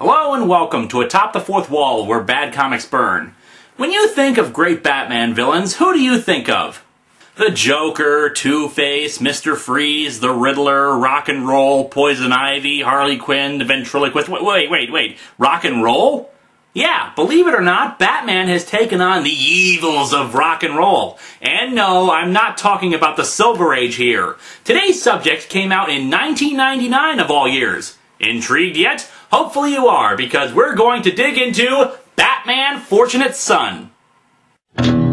Hello and welcome to Atop the Fourth Wall, where bad comics burn. When you think of great Batman villains, who do you think of? The Joker, Two-Face, Mr. Freeze, the Riddler, Rock and Roll, Poison Ivy, Harley Quinn, the Ventriloquist... Wait. Rock and Roll? Yeah, believe it or not, Batman has taken on the evils of rock and roll. And no, I'm not talking about the Silver Age here. Today's subject came out in 1999 of all years. Intrigued yet? Hopefully you are, because we're going to dig into Batman Fortunate Son. Welcome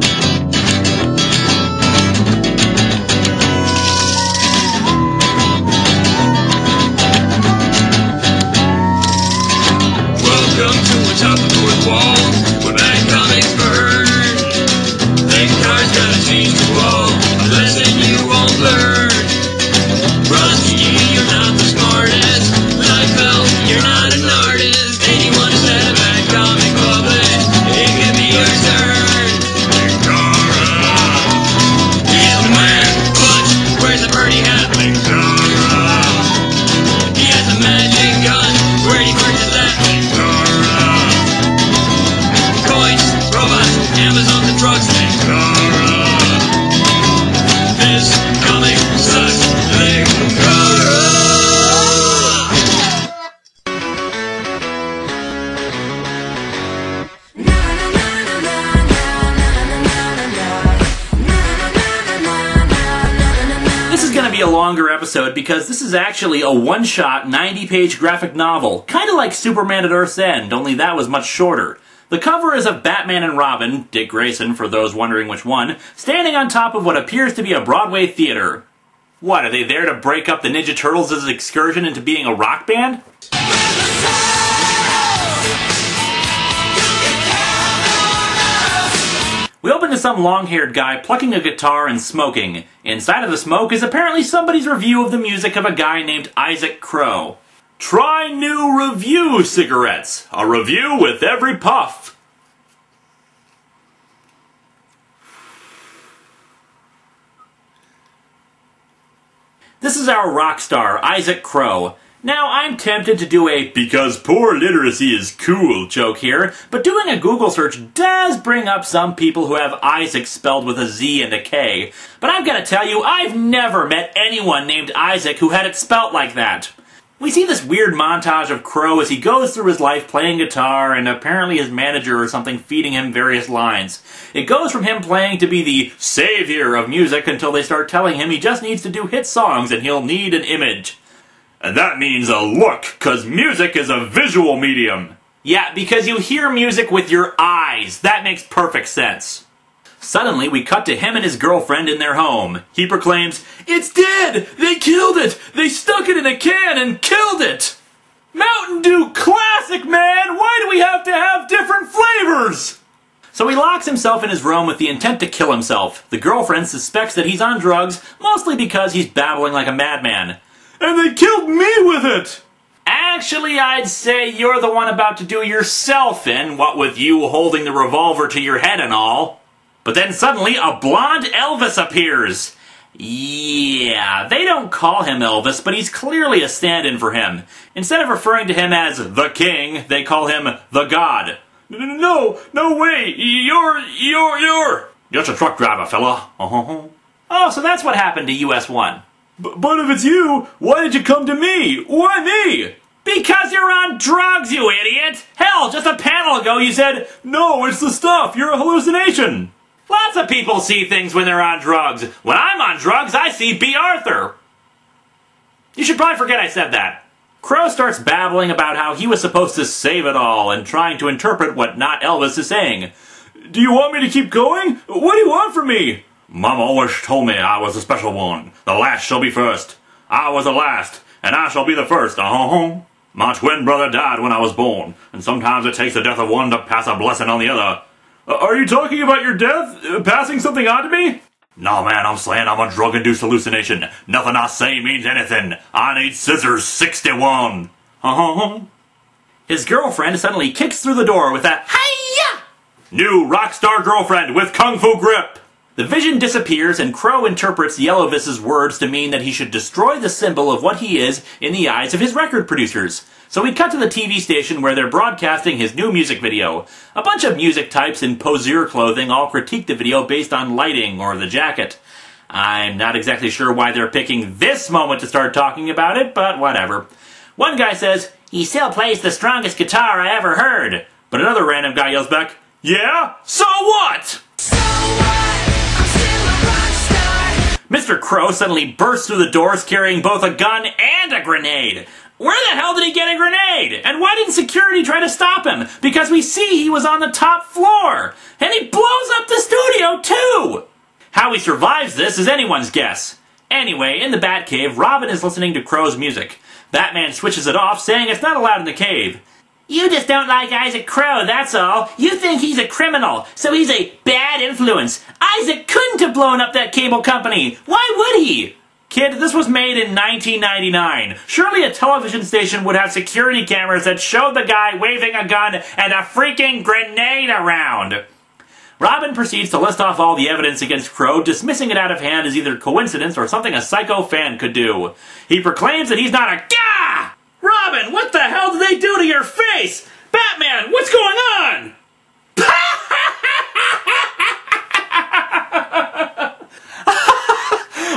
to Atop the Fourth Wall, where bad comics burn. Linkar's gonna teach you all a lesson you won't learn. Rusty, you're not the smartest. Liefeld, you're not an artist. Anyone who's had a bad comic published, it could be your turn. Linkara, he's the man, but where's the birdie hat? Linkara, he has a magic gun. Where he purchased that? Linkara, coins, robots, Amazon, the drugs. Linkara, this comic sucks. Linkara. This is going to be a longer episode because this is actually a one-shot, 90-page graphic novel, kind of like Superman at Earth's End, only that was much shorter. The cover is of Batman and Robin, Dick Grayson for those wondering which one, standing on top of what appears to be a Broadway theater. What, are they there to break up the Ninja Turtles' excursion into being a rock band? We open to some long-haired guy plucking a guitar and smoking. Inside of the smoke is apparently somebody's review of the music of a guy named Isaac Crow. Try new review cigarettes. A review with every puff. This is our rock star, Isaac Crow. Now, I'm tempted to do a "because poor literacy is cool" joke here, but doing a Google search does bring up some people who have Isaac spelled with a Z and a K. But I've got to tell you, I've never met anyone named Isaac who had it spelt like that. We see this weird montage of Crow as he goes through his life playing guitar and apparently his manager or something feeding him various lines. It goes from him playing to be the savior of music until they start telling him he just needs to do hit songs and he'll need an image. And that means a look, 'cause music is a visual medium. Yeah, because you hear music with your eyes. That makes perfect sense. Suddenly, we cut to him and his girlfriend in their home. He proclaims, "It's dead! They killed it! They stuck it in a can and killed it!" Mountain Dew Classic, man! Why do we have to have different flavors? So he locks himself in his room with the intent to kill himself. The girlfriend suspects that he's on drugs, mostly because he's babbling like a madman. And they killed me with it! Actually, I'd say you're the one about to do yourself in, what with you holding the revolver to your head and all. But then suddenly, a blonde Elvis appears. Yeah, they don't call him Elvis, but he's clearly a stand-in for him. Instead of referring to him as the King, they call him the God. No way, you're just a truck driver, fella. Oh, so that's what happened to US-1. But if it's you, why did you come to me? Why me? Because you're on drugs, you idiot! Hell, just a panel ago you said, "No, it's the stuff, you're a hallucination." Lots of people see things when they're on drugs. When I'm on drugs, I see B. Arthur. You should probably forget I said that. Crow starts babbling about how he was supposed to save it all and trying to interpret what not Elvis is saying. Do you want me to keep going? What do you want from me? Mama always told me I was a special one. The last shall be first. I was the last, and I shall be the first. My twin brother died when I was born, and sometimes it takes the death of one to pass a blessing on the other. Are you talking about your death? Passing something on to me? No, man, I'm saying I'm a drug-induced hallucination. Nothing I say means anything. I need scissors 61. His girlfriend suddenly kicks through the door with a "Hi-ya!" New rock star girlfriend with kung fu grip. The vision disappears, and Crow interprets Yellowvis's words to mean that he should destroy the symbol of what he is in the eyes of his record producers. So we cut to the TV station where they're broadcasting his new music video. A bunch of music types in poseur clothing all critique the video based on lighting or the jacket. I'm not exactly sure why they're picking this moment to start talking about it, but whatever. One guy says, "He still plays the strongest guitar I ever heard." But another random guy yells back, "Yeah? So what?" So what? I'm still a rock star. Mr. Crow suddenly bursts through the doors carrying both a gun and a grenade. Where the hell did he get a grenade? And why didn't security try to stop him? Because we see he was on the top floor. And he blows up the studio too! How he survives this is anyone's guess. Anyway, in the Batcave, Robin is listening to Crow's music. Batman switches it off, saying it's not allowed in the cave. "You just don't like Isaac Crow, that's all. You think he's a criminal, so he's a bad influence. Isaac couldn't have blown up that cable company. Why would he?" Kid, this was made in 1999. Surely a television station would have security cameras that showed the guy waving a gun and a freaking grenade around. Robin proceeds to list off all the evidence against Crow, dismissing it out of hand as either coincidence or something a psycho fan could do. He proclaims that he's not a gah! Robin, what the hell did they do to your face? Batman, what's going on?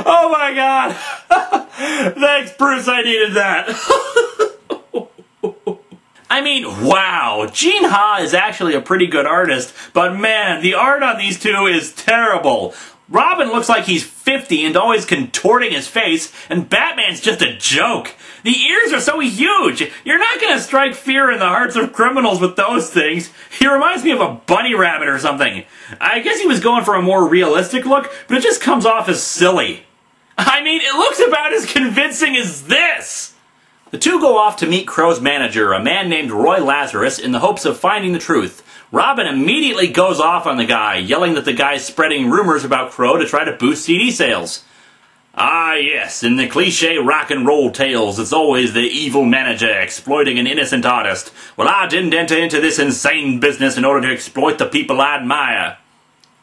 Oh my god! Thanks, Bruce, I needed that. I mean, wow, Gene Ha is actually a pretty good artist, but man, the art on these two is terrible. Robin looks like he's 50 and always contorting his face, and Batman's just a joke. The ears are so huge, you're not gonna strike fear in the hearts of criminals with those things. He reminds me of a bunny rabbit or something. I guess he was going for a more realistic look, but it just comes off as silly. I mean, it looks about as convincing as this! The two go off to meet Crow's manager, a man named Roy Lazarus, in the hopes of finding the truth. Robin immediately goes off on the guy, yelling that the guy's spreading rumors about Crow to try to boost CD sales. Ah yes, in the cliché rock and roll tales, it's always the evil manager exploiting an innocent artist. Well, I didn't enter into this insane business in order to exploit the people I admire.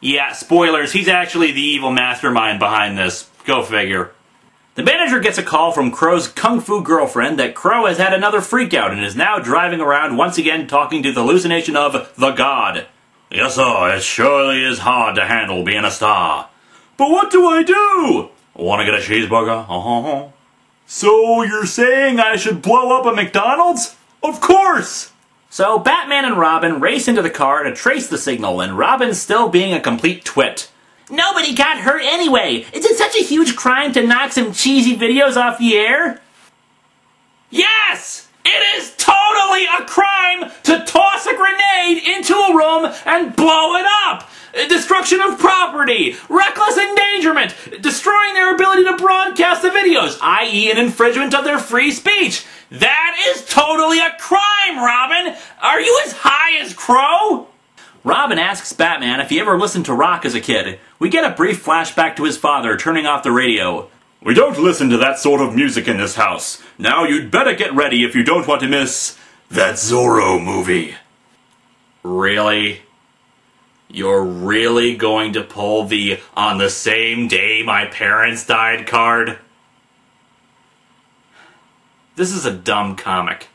Yeah, spoilers, he's actually the evil mastermind behind this. Go figure. The manager gets a call from Crow's kung fu girlfriend that Crow has had another freakout and is now driving around once again talking to the hallucination of the God. Yes sir, it surely is hard to handle being a star. But what do I do? Wanna get a cheeseburger? So you're saying I should blow up a McDonald's? Of course! So Batman and Robin race into the car to trace the signal, and Robin's still being a complete twit. Nobody got hurt anyway! Is it such a huge crime to knock some cheesy videos off the air? Yes! It is totally a crime to toss a grenade into a room and blow it up! Destruction of property, reckless endangerment, destroying their ability to broadcast the videos, i.e. an infringement of their free speech. That is totally a crime, Robin! Are you as high as Crow? Robin asks Batman if he ever listened to rock as a kid. We get a brief flashback to his father turning off the radio. We don't listen to that sort of music in this house. Now you'd better get ready if you don't want to miss that Zorro movie. Really? You're really going to pull the "on the same day my parents died" card? This is a dumb comic.